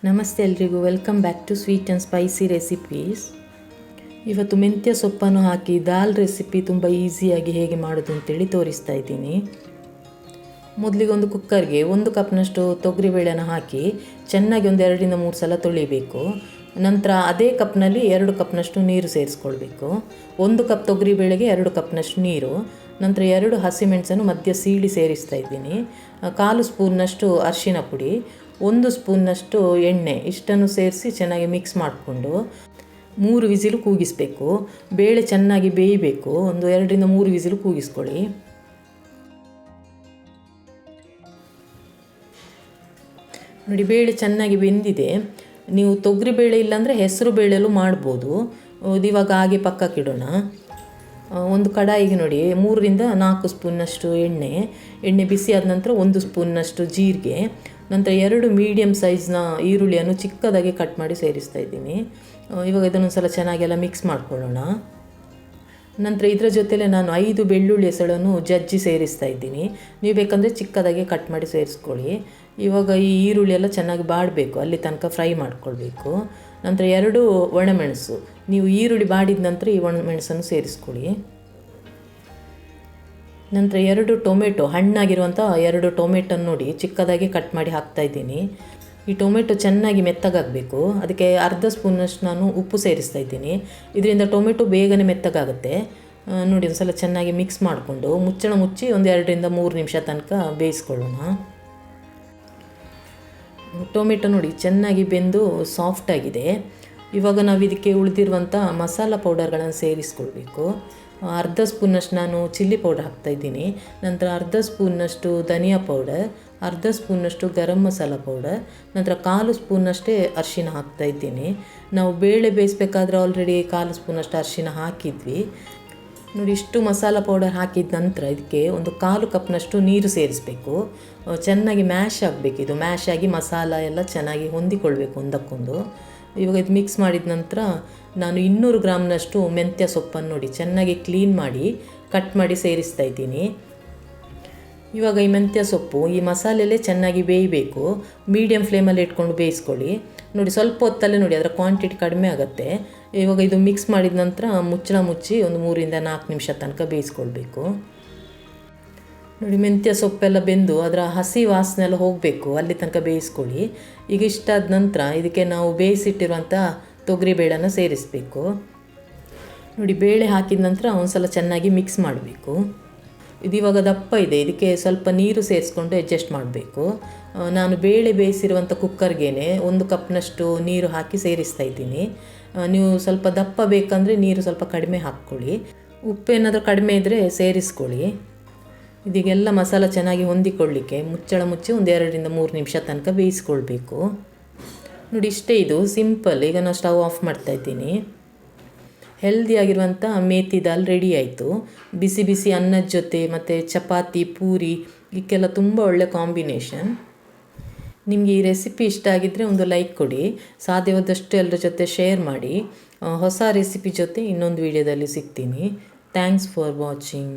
ನಮಸ್ತೆ ಎಲ್ರಿಗೂ, welcome back to sweet and spicy recipes. ಇವತ್ತು ಮೆಂತ್ಯ ಸೊಪ್ಪನ್ನು ಹಾಕಿ ದಾಲ್ ರೆಸಿಪಿ ತುಂಬ ಈಸಿಯಾಗಿ ಹೇಗೆ ಮಾಡೋದು ಅಂತೇಳಿ ತೋರಿಸ್ತಾ ಇದ್ದೀನಿ. ಮೊದಲಿಗೆ ಒಂದು ಕುಕ್ಕರ್ಗೆ 1 ಕಪ್ನಷ್ಟು ತೊಗರಿಬೇಳೆನ ಹಾಕಿ ಚೆನ್ನಾಗಿ 2-3 ಸಲ ತೊಳಿಬೇಕು. ನಂತರ ಅದೇ ಕಪ್ನಲ್ಲಿ 2 ಕಪ್ನಷ್ಟು ನೀರು ಸೇರಿಸ್ಕೊಳ್ಬೇಕು. 1 ಕಪ್ ತೊಗರಿಬೇಳೆಗೆ 2 ಕಪ್ನಷ್ಟು ನೀರು. ನಂತರ 2 ಹಸಿಮೆಣಸನ್ನು ಮಧ್ಯ ಸೀಳಿ ಸೇರಿಸ್ತಾ ಇದ್ದೀನಿ. 1/4 ಸ್ಪೂನ್ನಷ್ಟು ಅರಿಶಿನ ಪುಡಿ, 1 ಸ್ಪೂನ್ನಷ್ಟು ಎಣ್ಣೆ, ಇಷ್ಟನ್ನು ಸೇರಿಸಿ ಚೆನ್ನಾಗಿ ಮಿಕ್ಸ್ ಮಾಡಿಕೊಂಡು 3 ವಿಸಿಲು ಕೂಗಿಸಬೇಕು. ಬೇಳೆ ಚೆನ್ನಾಗಿ ಬೇಯಬೇಕು. ಒಂದು 2-3 ವಿಸಿಲು ಕೂಗಿಸ್ಕೊಳ್ಳಿ. ನೋಡಿ, ಬೇಳೆ ಚೆನ್ನಾಗಿ ಬೆಂದಿದೆ. ನೀವು ತೊಗರಿ ಬೇಳೆ ಇಲ್ಲಾಂದರೆ ಹೆಸರು ಬೇಳೆಯಲ್ಲೂ ಮಾಡ್ಬೋದು. ಇವಾಗ ಹಾಗೆ ಪಕ್ಕಕ್ಕಿಡೋಣ. ಒಂದು ಕಡಾಯಿಗೆ ನೋಡಿ 3-4 ಸ್ಪೂನ್ನಷ್ಟು ಎಣ್ಣೆ ಬಿಸಿ ಆದ ನಂತರ 1 ಸ್ಪೂನ್ನಷ್ಟು ಜೀರಿಗೆ, ನಂತರ 2 ಮೀಡಿಯಮ್ ಸೈಜ್ನ ಈರುಳ್ಳಿಯನ್ನು ಚಿಕ್ಕದಾಗಿ ಕಟ್ ಮಾಡಿ ಸೇರಿಸ್ತಾ ಇದ್ದೀನಿ. ಇವಾಗ ಇದನ್ನು ಸಲ ಚೆನ್ನಾಗೆಲ್ಲ ಮಿಕ್ಸ್ ಮಾಡ್ಕೊಳ್ಳೋಣ. ನಂತರ ಇದರ ಜೊತೆಲೇ ನಾನು 5 ಬೆಳ್ಳುಳ್ಳಿ ಎಸಳನ್ನು ಜಜ್ಜಿ ಸೇರಿಸ್ತಾ ಇದ್ದೀನಿ. ನೀವು ಬೇಕಂದರೆ ಚಿಕ್ಕದಾಗಿ ಕಟ್ ಮಾಡಿ ಸೇರಿಸ್ಕೊಳ್ಳಿ. ಇವಾಗ ಈ ಈರುಳ್ಳಿ ಎಲ್ಲ ಚೆನ್ನಾಗಿ ಬಾಡಬೇಕು, ಅಲ್ಲಿ ತನಕ ಫ್ರೈ ಮಾಡ್ಕೊಳ್ಬೇಕು. ನಂತರ 2 ಒಣಮೆಣಸು, ನೀವು ಈರುಳ್ಳಿ ಬಾಡಿದ ನಂತರ ಈ ಒಣಮೆಣಸನ್ನು ಸೇರಿಸ್ಕೊಳ್ಳಿ. ನಂತರ 2 ಟೊಮೆಟೊ, ಹಣ್ಣಾಗಿರುವಂಥ 2 ಟೊಮೆಟೊನ ನೋಡಿ ಚಿಕ್ಕದಾಗಿ ಕಟ್ ಮಾಡಿ ಹಾಕ್ತಾಯಿದ್ದೀನಿ. ಈ ಟೊಮೆಟೊ ಚೆನ್ನಾಗಿ ಮೆತ್ತಗಾಗಬೇಕು. ಅದಕ್ಕೆ 1/2 ಸ್ಪೂನ್ನಷ್ಟು ನಾನು ಉಪ್ಪು ಸೇರಿಸ್ತಾ ಇದ್ದೀನಿ. ಇದರಿಂದ ಟೊಮೆಟೊ ಬೇಗನೆ ಮೆತ್ತಗಾಗುತ್ತೆ. ನೋಡಿ, ಒಂದು ಸಲ ಚೆನ್ನಾಗಿ ಮಿಕ್ಸ್ ಮಾಡಿಕೊಂಡು ಮುಚ್ಚಳ ಮುಚ್ಚಿ 2-3 ನಿಮಿಷ ತನಕ ಬೇಯಿಸ್ಕೊಳ್ಳೋಣ. ಟೊಮೆಟೊ ನೋಡಿ ಚೆನ್ನಾಗಿ ಬೆಂದು ಸಾಫ್ಟಾಗಿದೆ. ಇವಾಗ ನಾವು ಇದಕ್ಕೆ ಉಳಿದಿರುವಂಥ ಮಸಾಲ ಪೌಡರ್ಗಳನ್ನು ಸೇರಿಸ್ಕೊಳ್ಬೇಕು. 1/2 ಸ್ಪೂನ್ನಷ್ಟು ನಾನು ಚಿಲ್ಲಿ ಪೌಡರ್ ಹಾಕ್ತಾಯಿದ್ದೀನಿ. ನಂತರ 1/2 ಸ್ಪೂನ್ನಷ್ಟು ಧನಿಯಾ ಪೌಡರ್, 1/2 ಸ್ಪೂನ್ನಷ್ಟು ಗರಂ ಮಸಾಲ ಪೌಡರ್, ನಂತರ 1/4 ಸ್ಪೂನ್ನಷ್ಟೇ ಅರಿಶಿನ ಹಾಕ್ತಾಯಿದ್ದೀನಿ. ನಾವು ಬೇಳೆ ಬೇಯಿಸ್ಬೇಕಾದ್ರೆ ಆಲ್ರೆಡಿ 1/4 ಸ್ಪೂನಷ್ಟು ಅರಿಶಿನ ಹಾಕಿದ್ವಿ. ನೋಡಿ, ಇಷ್ಟು ಮಸಾಲ ಪೌಡರ್ ಹಾಕಿದ ನಂತರ ಇದಕ್ಕೆ ಒಂದು 1/4 ಕಪ್ನಷ್ಟು ನೀರು ಸೇರಿಸಬೇಕು. ಚೆನ್ನಾಗಿ ಮ್ಯಾಶ್ ಆಗಬೇಕು. ಇದು ಮ್ಯಾಶ್ ಆಗಿ ಮಸಾಲ ಎಲ್ಲ ಚೆನ್ನಾಗಿ ಹೊಂದಿಕೊಳ್ಬೇಕು ಒಂದಕ್ಕೊಂದು. ಇವಾಗ ಇದು ಮಿಕ್ಸ್ ಮಾಡಿದ ನಂತರ ನಾನು 200 ಗ್ರಾಮ್ನಷ್ಟು ಮೆಂತ್ಯ ಸೊಪ್ಪನ್ನು ನೋಡಿ ಚೆನ್ನಾಗಿ ಕ್ಲೀನ್ ಮಾಡಿ ಕಟ್ ಮಾಡಿ ಸೇರಿಸ್ತಾ ಇದ್ದೀನಿ. ಇವಾಗ ಈ ಮೆಂತ್ಯ ಸೊಪ್ಪು ಈ ಮಸಾಲೆಯಲ್ಲೇ ಚೆನ್ನಾಗಿ ಬೇಯಬೇಕು. ಮೀಡಿಯಮ್ ಫ್ಲೇಮಲ್ಲಿ ಇಟ್ಕೊಂಡು ಬೇಯಿಸ್ಕೊಳ್ಳಿ. ನೋಡಿ, ಸ್ವಲ್ಪ ಹೊತ್ತಲ್ಲೇ ನೋಡಿ ಅದರ ಕ್ವಾಂಟಿಟಿ ಕಡಿಮೆ ಆಗುತ್ತೆ. ಇವಾಗ ಇದು ಮಿಕ್ಸ್ ಮಾಡಿದ ನಂತರ ಮುಚ್ಚಳ ಮುಚ್ಚಿ ಒಂದು 3-4 ನಿಮಿಷ ತನಕ ಬೇಯಿಸ್ಕೊಳ್ಬೇಕು. ನೋಡಿ, ಮೆಂತ್ಯ ಸೊಪ್ಪೆಲ್ಲ ಬೆಂದು ಅದರ ಹಸಿ ವಾಸನೆ ಎಲ್ಲ ಹೋಗಬೇಕು, ಅಲ್ಲಿ ತನಕ ಬೇಯಿಸ್ಕೊಳ್ಳಿ. ಈಗ ಇಷ್ಟಾದ ನಂತರ ಇದಕ್ಕೆ ನಾವು ಬೇಯಿಸಿಟ್ಟಿರುವಂಥ ತೊಗರಿಬೇಳೆನ ಸೇರಿಸಬೇಕು. ನೋಡಿ, ಬೇಳೆ ಹಾಕಿದ ನಂತರ ಒಂದು ಸಲ ಚೆನ್ನಾಗಿ ಮಿಕ್ಸ್ ಮಾಡಬೇಕು. ಇದು ಇವಾಗ ದಪ್ಪ ಇದೆ, ಇದಕ್ಕೆ ಸ್ವಲ್ಪ ನೀರು ಸೇರಿಸ್ಕೊಂಡು ಅಡ್ಜಸ್ಟ್ ಮಾಡಬೇಕು. ನಾನು ಬೇಳೆ ಬೇಯಿಸಿರುವಂಥ ಕುಕ್ಕರ್ಗೇನೆ 1 ಕಪ್ನಷ್ಟು ನೀರು ಹಾಕಿ ಸೇರಿಸ್ತಾ ಇದ್ದೀನಿ. ನೀವು ಸ್ವಲ್ಪ ದಪ್ಪ ಬೇಕಂದರೆ ನೀರು ಸ್ವಲ್ಪ ಕಡಿಮೆ ಹಾಕ್ಕೊಳ್ಳಿ. ಉಪ್ಪೇನಾದರೂ ಕಡಿಮೆ ಇದ್ದರೆ ಸೇರಿಸ್ಕೊಳ್ಳಿ. ಇದೀಗೆಲ್ಲ ಮಸಾಲ ಚೆನ್ನಾಗಿ ಹೊಂದಿಕೊಳ್ಳಿಕ್ಕೆ ಮುಚ್ಚಳ ಮುಚ್ಚಿ 2-3 ನಿಮಿಷ ತನಕ ಬೇಯಿಸ್ಕೊಳ್ಬೇಕು. ನೋಡಿ, ಇಷ್ಟೇ, ಇದು ಸಿಂಪಲ್. ಈಗ ನಾನು ಸ್ಟವ್ ಆಫ್ ಮಾಡ್ತಾಯಿದ್ದೀನಿ. ಹೆಲ್ದಿಯಾಗಿರುವಂಥ ಮೇಥಿ ದಾಲ್ ರೆಡಿ ಆಯಿತು. ಬಿಸಿ ಬಿಸಿ ಅನ್ನದ ಜೊತೆ ಮತ್ತು ಚಪಾತಿ, ಪೂರಿ ಇದಕ್ಕೆಲ್ಲ ತುಂಬ ಒಳ್ಳೆ ಕಾಂಬಿನೇಷನ್. ನಿಮಗೆ ಈ ರೆಸಿಪಿ ಇಷ್ಟ ಆಗಿದ್ದರೆ ಒಂದು ಲೈಕ್ ಕೊಡಿ. ಸಾಧ್ಯವಾದಷ್ಟು ಎಲ್ಲರ ಜೊತೆ ಶೇರ್ ಮಾಡಿ. ಹೊಸ ರೆಸಿಪಿ ಜೊತೆ ಇನ್ನೊಂದು ವಿಡಿಯೋದಲ್ಲಿ ಸಿಗ್ತೀನಿ. Thanks for watching.